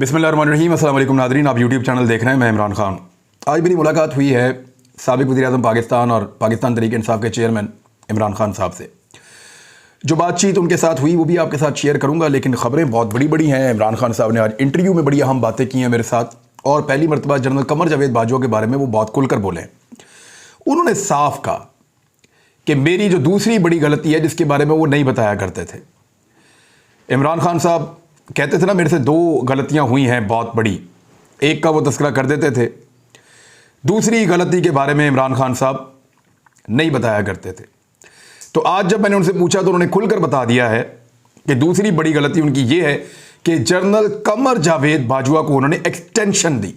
बिस्मिल्लाहिर्रहमानिर्रहीम। अस्सलाम वालेकुम नाज़रीन, आप यूट्यूब चैनल देख रहे हैं। मैं इमरान खान। आज मेरी मुलाकात हुई है साबिक़ वज़ीर-ए-आज़म पाकिस्तान और पाकिस्तान तहरीक इंसाफ के चेयरमैन इमरान खान साहब से। जो बातचीत उनके साथ हुई वो भी आपके साथ शेयर करूँगा, लेकिन ख़बरें बहुत बड़ी बड़ी हैं। इमरान खान साहब ने आज इंटरव्यू में बड़ी अहम बातें की हैं मेरे साथ, और पहली मरतबा जनरल कमर जावेद बाजवा के बारे में वो बहुत खुलकर बोले। उन्होंने साफ कहा कि मेरी जो दूसरी बड़ी गलती है जिसके बारे में वो नहीं बताया करते थे। इमरान खान साहब कहते थे ना, मेरे से दो गलतियां हुई हैं बहुत बड़ी, एक का वो तस्करा कर देते थे, दूसरी गलती के बारे में इमरान खान साहब नहीं बताया करते थे। तो आज जब मैंने उनसे पूछा तो उन्होंने खुलकर बता दिया है कि दूसरी बड़ी गलती उनकी ये है कि जनरल कमर जावेद बाजवा को उन्होंने एक्सटेंशन दी।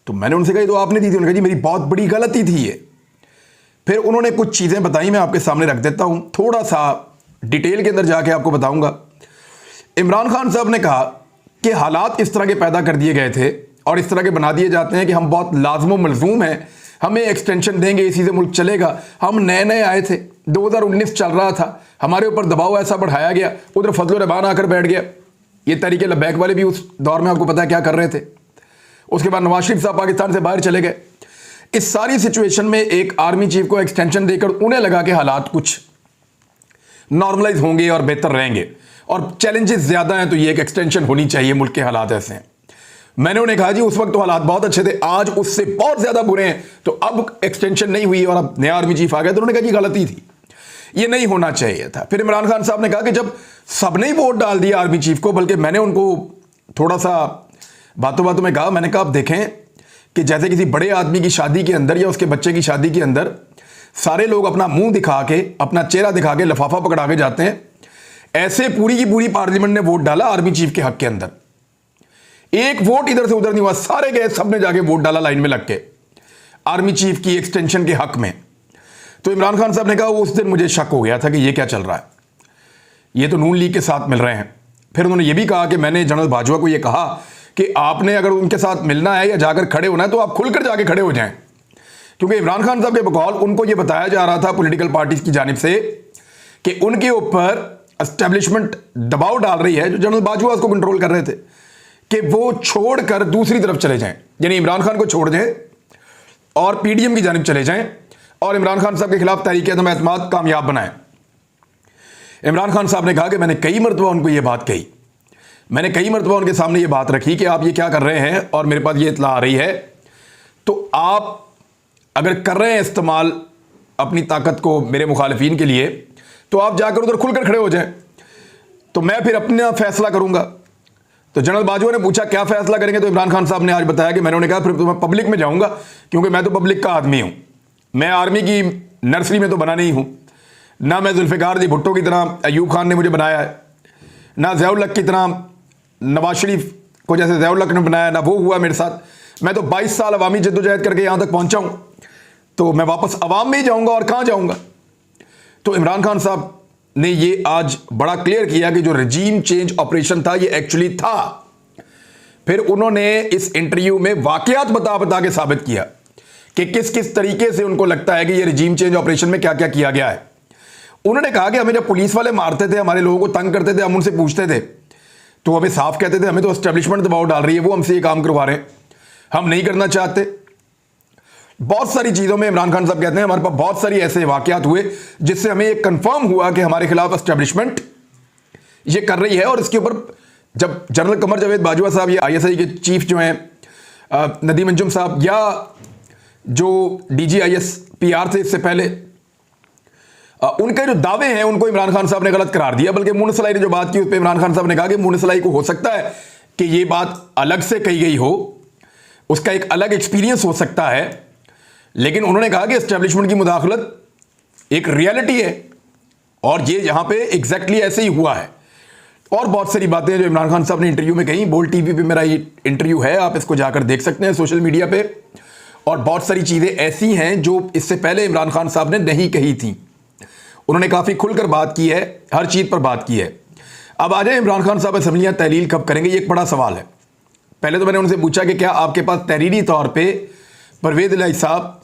तो मैंने उनसे कही तो आपने दी थी? उन्होंने कहा जी मेरी बहुत बड़ी गलती थी ये। फिर उन्होंने कुछ चीज़ें बताई, मैं आपके सामने रख देता हूं, थोड़ा सा डिटेल के अंदर जाके आपको बताऊंगा। इमरान खान साहब ने कहा कि हालात इस तरह के पैदा कर दिए गए थे और इस तरह के बना दिए जाते हैं कि हम बहुत लाजम मलजूम हैं, हमें एक्सटेंशन देंगे, इसी से मुल्क चलेगा। हम नए नए आए थे, 2019 चल रहा था, हमारे ऊपर दबाव ऐसा बढ़ाया गया, उधर फजल रहमान आकर बैठ गया। ये तरीके लबैक वाले भी उस दौर में आपको पता है क्या कर रहे थे। उसके बाद नवाज शरीफ साहब पाकिस्तान से बाहर चले गए। इस सारी सिचुएशन में एक आर्मी चीफ को एक्सटेंशन देकर उन्हें लगा कि हालात कुछ नॉर्मलाइज होंगे और बेहतर रहेंगे और चैलेंजेस ज्यादा हैं, तो ये एक एक्सटेंशन होनी चाहिए, मुल्क के हालात ऐसे हैं। मैंने उन्हें कहा जी उस वक्त तो हालात बहुत अच्छे थे, आज उससे बहुत ज्यादा बुरे हैं, तो अब एक्सटेंशन नहीं हुई और अब नया आर्मी चीफ आ गया। तो उन्होंने कहा जी गलती थी, ये नहीं होना चाहिए था। फिर इमरान खान साहब ने कहा कि जब सबने ही वोट डाल दिया आर्मी चीफ को, बल्कि मैंने उनको थोड़ा सा बातों बातों में कहा, मैंने कहा आप देखें कि जैसे किसी बड़े आदमी की शादी के अंदर या उसके बच्चे की शादी के अंदर सारे लोग अपना मुंह दिखा के, अपना चेहरा दिखा के लिफाफा पकड़ा के जाते हैं, ऐसे पूरी की पूरी पार्लियामेंट ने वोट डाला आर्मी चीफ के हक के अंदर। एक वोट इधर से उधर नहीं हुआ, सारे गए, सबने जाके वोट डाला लाइन में लग के आर्मी चीफ की एक्सटेंशन के हक में। तो इमरान खान साहब ने कहा उस दिन मुझे शक हो गया था कि ये क्या चल रहा है, ये तो नून लीग के साथ मिल रहे हैं। फिर उन्होंने ये भी कहा कि मैंने जनरल बाजवा को ये कहा कि आपने अगर उनके साथ मिलना है या जाकर खड़े होना है तो आप खुलकर जाके खड़े हो जाएं, क्योंकि इमरान खान साहब के बकौल उनको ये बताया जा रहा था पॉलिटिकल पार्टीज की जानिब से कि उनके ऊपर एस्टेब्लिशमेंट दबाव डाल रही है, जो जनरल बाजवा उसको कंट्रोल कर रहे थे, कि वो छोड़कर दूसरी तरफ चले जाएं, यानी इमरान खान को छोड़ दें और पीडीएम की जानिब चले जाएं और इमरान खान साहब के खिलाफ तहरीक-ए-एतमाद कामयाब बनाएं। इमरान खान साहब ने कहा कि मैंने कई मरतबा उनको ये बात कही, मैंने कई मरतबा उनके सामने ये बात रखी कि आप ये क्या कर रहे हैं और मेरे पास ये इत्तला आ रही है, तो आप अगर कर रहे हैं इस्तेमाल अपनी ताकत को मेरे मुखालिफिन के लिए, तो आप जाकर उधर खुलकर खड़े हो जाएं, तो मैं फिर अपना फैसला करूंगा। तो जनरल बाजवा ने पूछा क्या फैसला करेंगे, तो इमरान खान साहब ने आज बताया कि मैंने उन्हें कहा फिर तो मैं पब्लिक में जाऊंगा, क्योंकि मैं तो पब्लिक का आदमी हूं, मैं आर्मी की नर्सरी में तो बना नहीं हूं, ना मैं जुल्फिकार जी भुट्टो की तरह अयूब खान ने मुझे बनाया है, ना ज़िया उल हक की तरह नवाज शरीफ को जैसे ज़िया उल हक ने बनाया, ना वो हुआ मेरे साथ। मैं तो 22 साल अवामी जद्दोजहद करके यहां तक पहुंचा हूं, तो मैं वापस अवाम में ही जाऊंगा और कहां जाऊंगा। तो इमरान खान साहब ने ये आज बड़ा क्लियर किया कि जो रजीम चेंज ऑपरेशन था ये एक्चुअली था। फिर उन्होंने इस इंटरव्यू में वाकयात बता बता के साबित किया कि किस किस तरीके से उनको लगता है कि ये रजीम चेंज ऑपरेशन में क्या क्या किया गया है। उन्होंने कहा कि हमें जब पुलिस वाले मारते थे, हमारे लोगों को तंग करते थे, हम उनसे पूछते थे तो हमें साफ कहते थे हमें तो एस्टेब्लिशमेंट दबाव डाल रही है, वो हमसे ये काम करवा रहे हैं, हम नहीं करना चाहते। बहुत सारी चीज़ों में इमरान खान साहब कहते हैं हमारे पास बहुत सारी ऐसे वाकयात हुए जिससे हमें ये कंफर्म हुआ कि हमारे खिलाफ एस्टेब्लिशमेंट ये कर रही है। और इसके ऊपर जब जनरल कमर जावेद बाजवा साहब, ये आईएसआई के चीफ जो हैं नदीम अंजुम साहब, या जो DGIS-PR थे इससे पहले, उनके जो दावे हैं उनको इमरान खान साहब ने गलत करार दिया। बल्कि मून सलाई ने जो बात की उस पर इमरान खान साहब ने कहा कि मून सलाई को हो सकता है कि ये बात अलग से कही गई हो, उसका एक अलग एक्सपीरियंस हो सकता है, लेकिन उन्होंने कहा कि एस्टेब्लिशमेंट की मुदाखलत एक रियलिटी है और ये यहां पे एग्जैक्टली ऐसे ही हुआ है। और बहुत सारी बातें जो इमरान खान साहब ने इंटरव्यू में कही, बोल्ड टीवी पे मेरा ये इंटरव्यू है, आप इसको जाकर देख सकते हैं सोशल मीडिया पे। और बहुत सारी चीजें ऐसी हैं जो इससे पहले इमरान खान साहब ने नहीं कही थी। उन्होंने काफी खुलकर बात की है, हर चीज पर बात की है। अब आ जाए इमरान खान साहब असेंबलियां तहलील कब करेंगे, ये एक बड़ा सवाल है। पहले तो मैंने उनसे पूछा कि क्या आपके पास तहरीरी तौर पे परवेज इलाही साहब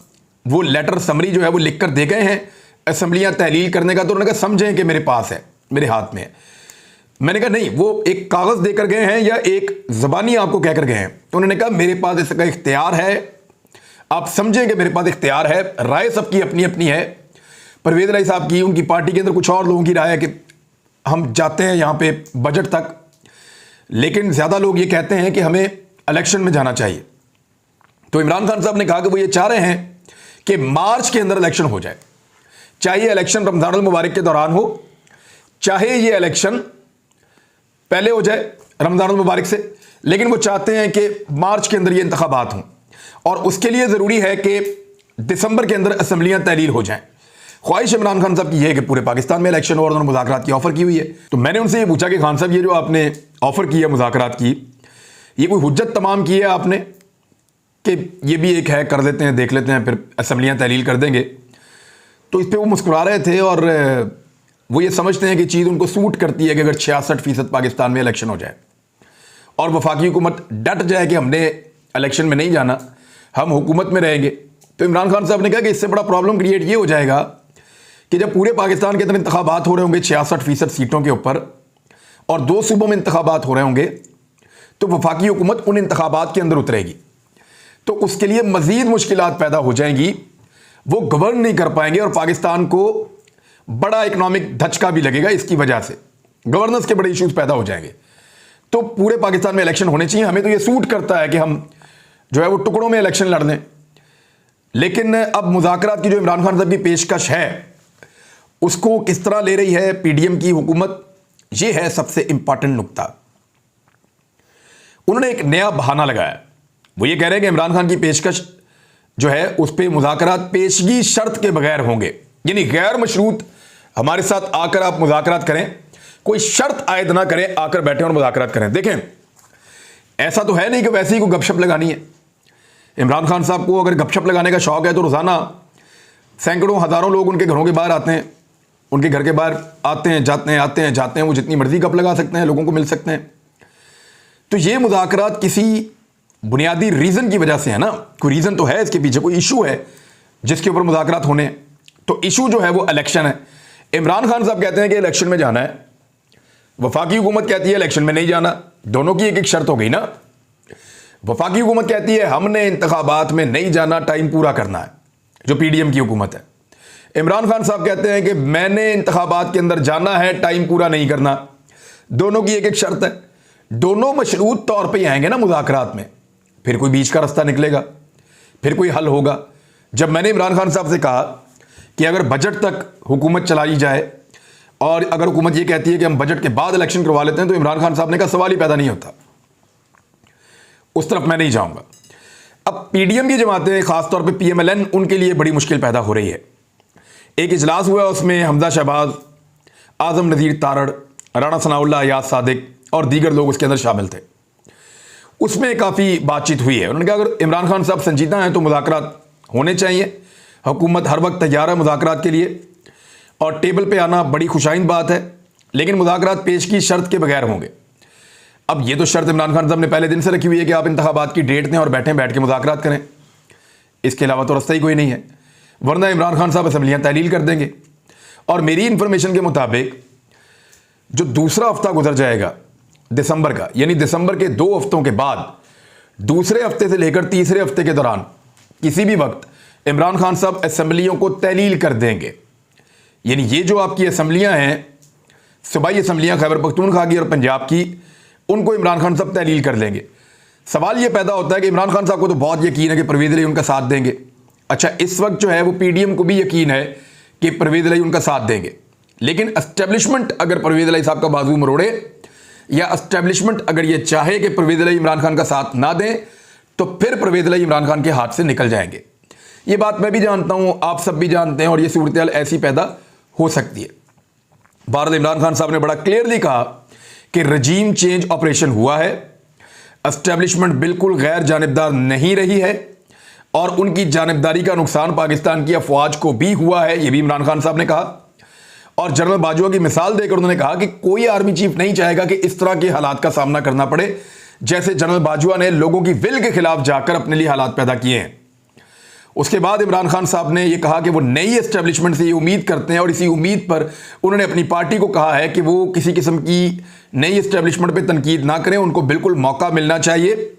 वो लेटर समरी जो है वो लिख कर दे गए हैं असेंबलियां तहलील करने का? तो उन्होंने कहा समझें कि मेरे पास है, मेरे हाथ में है। मैंने कहा नहीं, वो एक कागज देकर गए हैं या एक जबानी आपको कहकर गए हैं? तो उन्होंने कहा मेरे पास इसका इख्तियार है, आप समझेंगे मेरे पास इख्तियार है, राय सबकी अपनी अपनी है। परवेज इलाही साहब की, उनकी पार्टी के अंदर कुछ और लोगों की राय है कि हम जाते हैं यहां पे बजट तक, लेकिन ज्यादा लोग ये कहते हैं कि हमें इलेक्शन में जाना चाहिए। तो इमरान खान साहब ने कहा कि वो ये चाह रहे हैं कि मार्च के अंदर इलेक्शन हो जाए, चाहे इलेक्शन रमजान अल मुबारक के दौरान हो, चाहे ये इलेक्शन पहले हो जाए रमजान अल मुबारक से, लेकिन वो चाहते हैं कि मार्च के अंदर ये इंतखाबात हों और उसके लिए ज़रूरी है कि दिसंबर के अंदर असम्बलियां तहलील हो जाएं। ख्वाहिश इमरान खान साहब की है कि पूरे पाकिस्तान में इलेक्शन हो और उन्होंने मुज़ाकरात की ऑफ़र की हुई है। तो मैंने उनसे ये पूछा कि खान साहब ये जो आपने ऑफ़र की है मुज़ाकरात की, ये कोई हुज्जत तमाम की है आपने कि ये भी एक है, कर लेते हैं, देख लेते हैं, फिर असम्बलियाँ तहलील कर देंगे? तो इस पर वो मुस्कुरा रहे थे और वो ये समझते हैं कि चीज़ उनको सूट करती है कि अगर 66% पाकिस्तान में इलेक्शन हो जाए और वफाकी हुकूमत डट जाए कि हमने इलेक्शन में नहीं जाना, हम हुकूमत में रहेंगे। तो इमरान खान साहब ने कहा कि इससे बड़ा प्रॉब्लम क्रिएट ये हो जाएगा कि जब पूरे पाकिस्तान के अंदर इंतखाबात हो रहे होंगे 66% सीटों के ऊपर और 2 सूबों में इंतखाबात हो रहे होंगे, तो वफाकी हुकूमत उन इंतखाबात के अंदर उतरेगी, तो उसके लिए मज़ीद मुश्किलात पैदा हो जाएंगी, वो गवर्न नहीं कर पाएंगे और पाकिस्तान को बड़ा इकोनॉमिक धचका भी लगेगा। इसकी वजह से गवर्नेंस के बड़े इश्यूज पैदा हो जाएंगे। तो पूरे पाकिस्तान में इलेक्शन होने चाहिए, हमें तो ये सूट करता है कि हम जो है वो टुकड़ों में इलेक्शन लड़ लें। लेकिन अब मुज़ाकरात की जो इमरान खान साहब की पेशकश है उसको किस तरह ले रही है पीडीएम की हुकूमत, ये है सबसे इंपॉर्टेंट नुक्ता। उन्होंने एक नया बहाना लगाया, वो ये कह रहे हैं कि इमरान खान की पेशकश जो है उस पर मुज़ाकरात पेशगी शर्त के बगैर होंगे, यानी गैर मशरूत हमारे साथ आकर आप मुज़ाकरात करें, कोई शर्त आयद ना करें, आकर बैठे और मुज़ाकरात करें। देखें, ऐसा तो है नहीं कि वैसे ही कोई गपशप लगानी है। इमरान खान साहब को अगर गपशप लगाने का शौक है तो रोज़ाना सैकड़ों हज़ारों लोग उनके घरों के बाहर आते हैं, उनके घर के बाहर आते हैं जाते हैं, आते हैं जाते हैं, वो जितनी मर्जी गप लगा सकते हैं, लोगों को मिल सकते हैं। तो ये मुज़ाकरात किसी बुनियादी रीज़न की वजह से है ना, कोई रीज़न तो है इसके पीछे, कोई इशू है जिसके ऊपर मुज़ाकरात होने हैं। तो इशू जो है वो इलेक्शन है। इमरान खान साहब कहते हैं कि इलेक्शन में जाना है, वफाकी हुकूमत कहती है इलेक्शन में नहीं जाना, दोनों की एक एक शर्त हो गई ना। वफाकी हुकूमत कहती है हमने इंतखाबात में नहीं जाना, टाइम पूरा करना है, जो पीडीएम की हुकूमत है। इमरान खान साहब कहते हैं कि मैंने इंतखाबात के अंदर जाना है, टाइम पूरा नहीं करना, दोनों की एक एक शर्त है। दोनों मशरूत तौर पर आएंगे ना मुज़ाकरात में, फिर कोई बीच का रास्ता निकलेगा, फिर कोई हल होगा। जब मैंने इमरान खान साहब से कहा कि अगर बजट तक हुकूमत चलाई जाए और अगर हुकूमत ये कहती है कि हम बजट के बाद इलेक्शन करवा लेते हैं, तो इमरान खान साहब ने कहा सवाल ही पैदा नहीं होता, उस तरफ मैं नहीं जाऊंगा। अब पीडीएम की जमातें, खासतौर पे पीएमएलएन, उनके लिए बड़ी मुश्किल पैदा हो रही है। एक इजलास हुआ, उसमें हमजा शहबाज, आजम नज़ीर तारड़, राणा सनाउल्लाह, याद सादिक और दीगर लोग उसके अंदर शामिल थे। उसमें काफ़ी बातचीत हुई है। उन्होंने कहा अगर इमरान खान साहब संजीदा हैं तो मुज़ाकरात होने चाहिए, हुकूमत हर वक्त तैयार है मुज़ाकरात के लिए और टेबल पे आना बड़ी खुशाइंद बात है, लेकिन मुज़ाकरात पेशगी शर्त के बगैर होंगे। अब ये तो शर्त इमरान खान साहब ने पहले दिन से रखी हुई है कि आप इंतखाबात की डेट दें और बैठ के मुज़ाकरात करें, इसके अलावा तो रास्ता ही कोई नहीं है, वरना इमरान खान साहब असम्बलियाँ तहलील कर देंगे। और मेरी इन्फॉर्मेशन के मुताबिक जो दूसरा हफ्ता गुजर जाएगा दिसंबर का, यानी दिसंबर के 2 हफ्तों के बाद दूसरे हफ्ते से लेकर तीसरे हफ्ते के दौरान किसी भी वक्त इमरान खान साहब असम्बलियों को तहलील कर देंगे। यानी ये जो आपकी असम्बलियाँ हैं, सूबाई असम्बलियाँ खैबर पख्तूनख्वा की और पंजाब की, उनको इमरान खान साहब तहलील कर लेंगे। सवाल ये पैदा होता है कि इमरान खान साहब को तो बहुत यकीन है कि परवेज़ इलाही उनका साथ देंगे। अच्छा, इस वक्त जो है वो पीडीएम को भी यकीन है कि परवेज़ इलाही उनका साथ देंगे, लेकिन एस्टेब्लिशमेंट अगर परवेज़ इलाही साहब का बाजू मरोड़े या एस्टेब्लिशमेंट अगर ये चाहे कि परवेज़ इलाही इमरान खान का साथ ना दें, तो फिर परवेज़ इलाही इमरान खान के हाथ से निकल जाएंगे। ये बात मैं भी जानता हूँ, आप सब भी जानते हैं, और ये सूरत ऐसी पैदा हो सकती है। बहरहाल इमरान खान साहब ने बड़ा क्लियरली कहा कि रजीम चेंज ऑपरेशन हुआ है, एस्टेब्लिशमेंट बिल्कुल गैर जानिबदार नहीं रही है और उनकी जानिबदारी का नुकसान पाकिस्तान की अफवाज को भी हुआ है, ये भी इमरान खान साहब ने कहा। और जनरल बाजवा की मिसाल देकर उन्होंने कहा कि कोई आर्मी चीफ नहीं चाहेगा कि इस तरह के हालात का सामना करना पड़े जैसे जनरल बाजवा ने लोगों की विल के खिलाफ जाकर अपने लिए हालात पैदा किए हैं। उसके बाद इमरान खान साहब ने यह कहा कि वो नई एस्टेब्लिशमेंट से ये उम्मीद करते हैं और इसी उम्मीद पर उन्होंने अपनी पार्टी को कहा है कि वो किसी किस्म की नई एस्टेब्लिशमेंट पे तनकीद ना करें, उनको बिल्कुल मौका मिलना चाहिए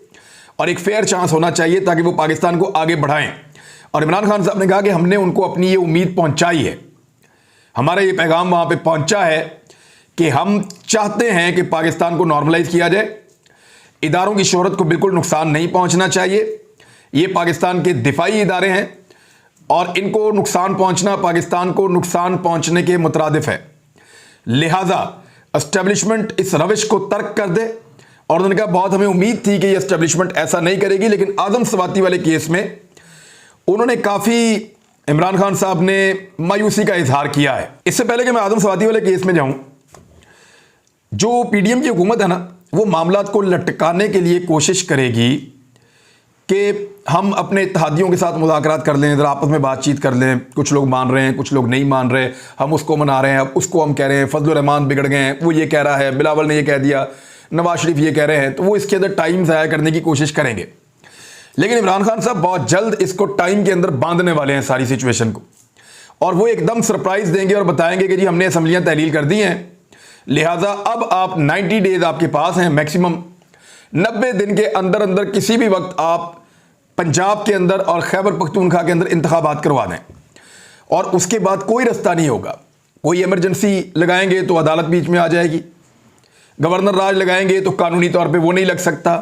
और एक फेयर चांस होना चाहिए ताकि वो पाकिस्तान को आगे बढ़ाएं। और इमरान खान साहब ने कहा कि हमने उनको अपनी ये उम्मीद पहुंचाई है, हमारा ये पैगाम वहां पे पहुंचा है कि हम चाहते हैं कि पाकिस्तान को नॉर्मलाइज किया जाए, इदारों की शोहरत को बिल्कुल नुकसान नहीं पहुंचना चाहिए, ये पाकिस्तान के दिफाई इदारे हैं और इनको नुकसान पहुंचना पाकिस्तान को नुकसान पहुंचने के मुतरादिफ है, लिहाजा एस्टेब्लिशमेंट इस रविश को तर्क कर दे। और उन्होंने कहा बहुत हमें उम्मीद थी कि ये एस्टेब्लिशमेंट ऐसा नहीं करेगी, लेकिन आदम सवाती वाले केस में उन्होंने काफ़ी, इमरान खान साहब ने मायूसी का इजहार किया है। इससे पहले कि मैं आदम सवाती वाले केस में जाऊं, जो पीडीएम की हुकूमत है ना, वो मामलात को लटकाने के लिए कोशिश करेगी कि हम अपने इत्तेहादियों के साथ मुज़ाकरात कर लें, ज़रा आपस में बातचीत कर लें, कुछ लोग मान रहे हैं, कुछ लोग नहीं मान रहे, हम उसको मना रहे हैं, अब उसको हम कह रहे हैं, फजल रहमान बिगड़ गए हैं, वो ये कह रहा है, बिलावल ने ये कह दिया, नवाज शरीफ ये कह रहे हैं, तो वो इसके अंदर टाइम ज़ाया करने की कोशिश करेंगे। लेकिन इमरान खान साहब बहुत जल्द इसको टाइम के अंदर बांधने वाले हैं सारी सिचुएशन को, और वो एकदम सरप्राइज देंगे और बताएंगे कि जी हमने असम्बलियाँ तहलील कर दी हैं, लिहाजा अब आप 90 डेज आपके पास हैं, मैक्सिमम 90 दिन के अंदर अंदर किसी भी वक्त आप पंजाब के अंदर और खैबर पख्तूनख्वा के अंदर इंतखाबात करवा दें, और उसके बाद कोई रास्ता नहीं होगा। कोई इमरजेंसी लगाएंगे तो अदालत बीच में आ जाएगी, गवर्नर राज लगाएंगे तो कानूनी तौर पे वो नहीं लग सकता,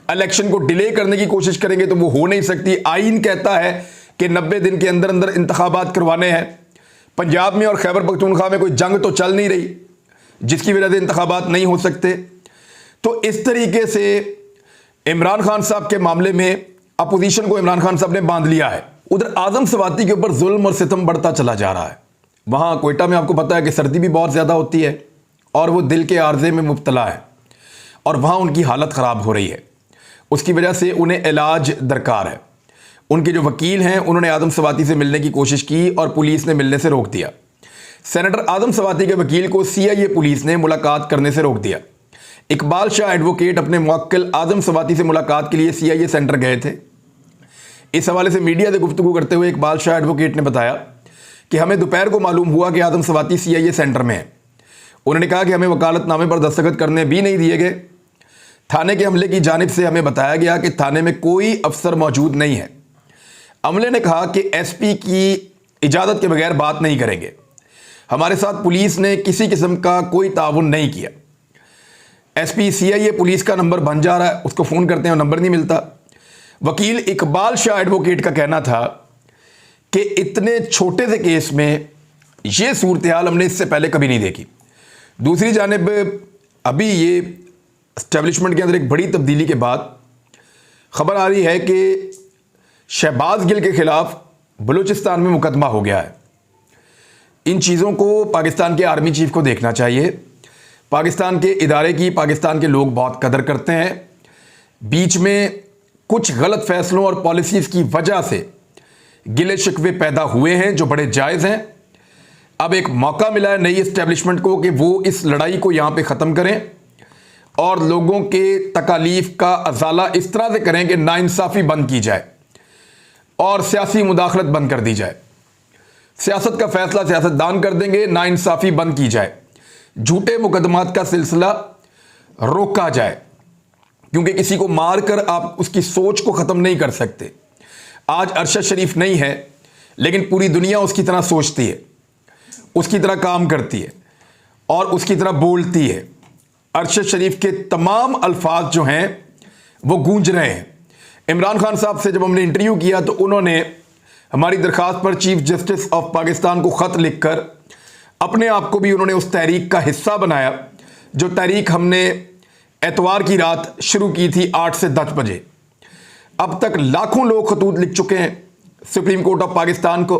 इलेक्शन को डिले करने की कोशिश करेंगे तो वो हो नहीं सकती। आईन कहता है कि 90 दिन के अंदर अंदर इंतखाबात करवाने हैं। पंजाब में और खैबर पख्तूनख्वा में कोई जंग तो चल नहीं रही जिसकी वजह से इंतखाबात नहीं हो सकते। तो इस तरीके से इमरान खान साहब के मामले में अपोजिशन को इमरान खान साहब ने बांध लिया है। उधर आजम सवाती के ऊपर जुल्म और सितम बढ़ता चला जा रहा है। वहाँ कोयटा में आपको पता है कि सर्दी भी बहुत ज़्यादा होती है और वो दिल के आर्जे में मुब्तला है और वहाँ उनकी हालत ख़राब हो रही है, उसकी वजह से उन्हें इलाज दरकार है। उनके जो वकील हैं उन्होंने आदम सवाती से मिलने की कोशिश की और पुलिस ने मिलने से रोक दिया। सेनेटर आदम सवाती के वकील को CIA पुलिस ने मुलाकात करने से रोक दिया। इकबाल शाह एडवोकेट अपने मुवक्किल आदम सवाती से मुलाकात के लिए CIA सेंटर गए थे। इस हवाले से मीडिया से गुफ्तगू करते हुए इकबाल शाह एडवोकेट ने बताया कि हमें दोपहर को मालूम हुआ कि आदम सवाती CIA सेंटर में है। उन्होंने कहा कि हमें वकालतनामे पर दस्तखत करने भी नहीं दिए गए। थाने के अमले की जानिब से हमें बताया गया कि थाने में कोई अफसर मौजूद नहीं है। अमले ने कहा कि SP की इजाज़त के बगैर बात नहीं करेंगे। हमारे साथ पुलिस ने किसी किस्म का कोई ताउन नहीं किया। SP CIA पुलिस का नंबर बन जा रहा है, उसको फ़ोन करते हैं और नंबर नहीं मिलता। वकील इकबाल शाह एडवोकेट का कहना था कि इतने छोटे से केस में ये सूरत हाल हमने इससे पहले कभी नहीं देखी। दूसरी जानिब अभी ये एस्टेब्लिशमेंट के अंदर एक बड़ी तब्दीली के बाद खबर आ रही है कि शहबाज गिल के खिलाफ बलूचिस्तान में मुकदमा हो गया है। इन चीज़ों को पाकिस्तान के आर्मी चीफ को देखना चाहिए। पाकिस्तान के इदारे की पाकिस्तान के लोग बहुत कदर करते हैं। बीच में कुछ गलत फैसलों और पॉलिसीज़ की वजह से गिले शिकवे पैदा हुए हैं जो बड़े जायज़ हैं। अब एक मौका मिला है नई एस्टेब्लिशमेंट को कि वो इस लड़ाई को यहाँ पे ख़त्म करें और लोगों के तकालीफ का अजाला इस तरह से करें कि नाइंसाफ़ी बंद की जाए और सियासी मुदाखलत बंद कर दी जाए। सियासत का फैसला सियासतदान कर देंगे, नाइंसाफ़ी बंद की जाए, झूठे मुकदमात का सिलसिला रोका जाए, क्योंकि किसी को मार कर आप उसकी सोच को ख़त्म नहीं कर सकते। आज अरशद शरीफ नहीं है लेकिन पूरी दुनिया उसकी तरह सोचती है, उसकी तरह काम करती है और उसकी तरह बोलती है। अरशद शरीफ के तमाम अल्फाज जो हैं वो गूंज रहे हैं। इमरान खान साहब से जब हमने इंटरव्यू किया तो उन्होंने हमारी दरख्वास्त पर चीफ जस्टिस ऑफ पाकिस्तान को ख़त लिखकर अपने आप को भी उन्होंने उस तहरीक का हिस्सा बनाया, जो तहरीक हमने एतवार की रात शुरू की थी 8 से 10 बजे। अब तक लाखों लोग खतूत लिख चुके हैं सुप्रीम कोर्ट ऑफ पाकिस्तान को।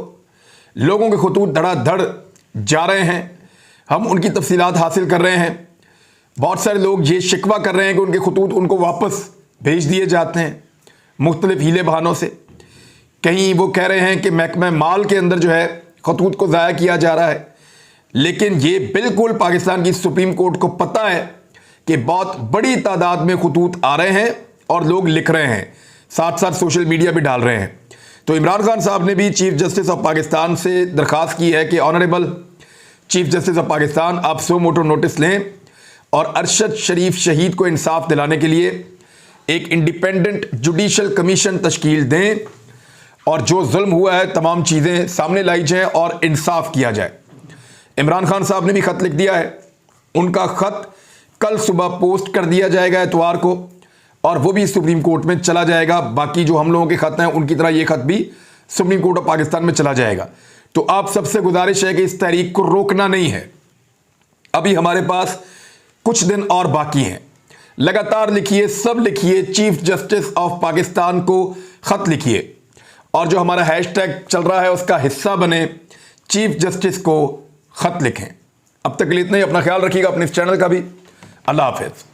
लोगों के खतूत धड़ाधड़ जा रहे हैं, हम उनकी तफसीलात हासिल कर रहे हैं। बहुत सारे लोग ये शिकवा कर रहे हैं कि उनके खतूत उनको वापस भेज दिए जाते हैं मुख्तलिफ हीले बहानों से। कहीं वो कह रहे हैं कि महकमा माल के अंदर जो है खतूत को ज़ाया किया जा रहा है, लेकिन ये बिल्कुल पाकिस्तान की सुप्रीम कोर्ट को पता है कि बहुत बड़ी तादाद में खतूत आ रहे हैं और लोग लिख रहे हैं, साथ साथ सोशल मीडिया भी डाल रहे हैं। तो इमरान खान साहब ने भी चीफ जस्टिस ऑफ पाकिस्तान से दरख्वास्त की है कि honourable chief justice of Pakistan आप सो मोटो नोटिस लें और अरशद शरीफ शहीद को इंसाफ दिलाने के लिए एक इंडिपेंडेंट जुडिशल कमीशन तश्कील दें और जो जुल्म हुआ है तमाम चीज़ें सामने लाई जाएं और इंसाफ किया जाए। इमरान खान साहब ने भी ख़त लिख दिया है, उनका ख़त कल सुबह पोस्ट कर दिया जाएगा इतवार को और वो भी सुप्रीम कोर्ट में चला जाएगा। बाकी जो हम लोगों के ख़त हैं उनकी तरह ये ख़त भी सुप्रीम कोर्ट ऑफ पाकिस्तान में चला जाएगा। तो आप सबसे गुजारिश है कि इस तहरीक को रोकना नहीं है, अभी हमारे पास कुछ दिन और बाकी हैं। लगातार लिखिए, सब लिखिए, चीफ जस्टिस ऑफ पाकिस्तान को ख़त लिखिए और जो हमारा हैशटैग चल रहा है उसका हिस्सा बने, चीफ जस्टिस को ख़त लिखें। अब तक के लिए इतना ही। अपना ख्याल रखिएगा, अपने इस चैनल का भी। अल्लाह हाफिज़।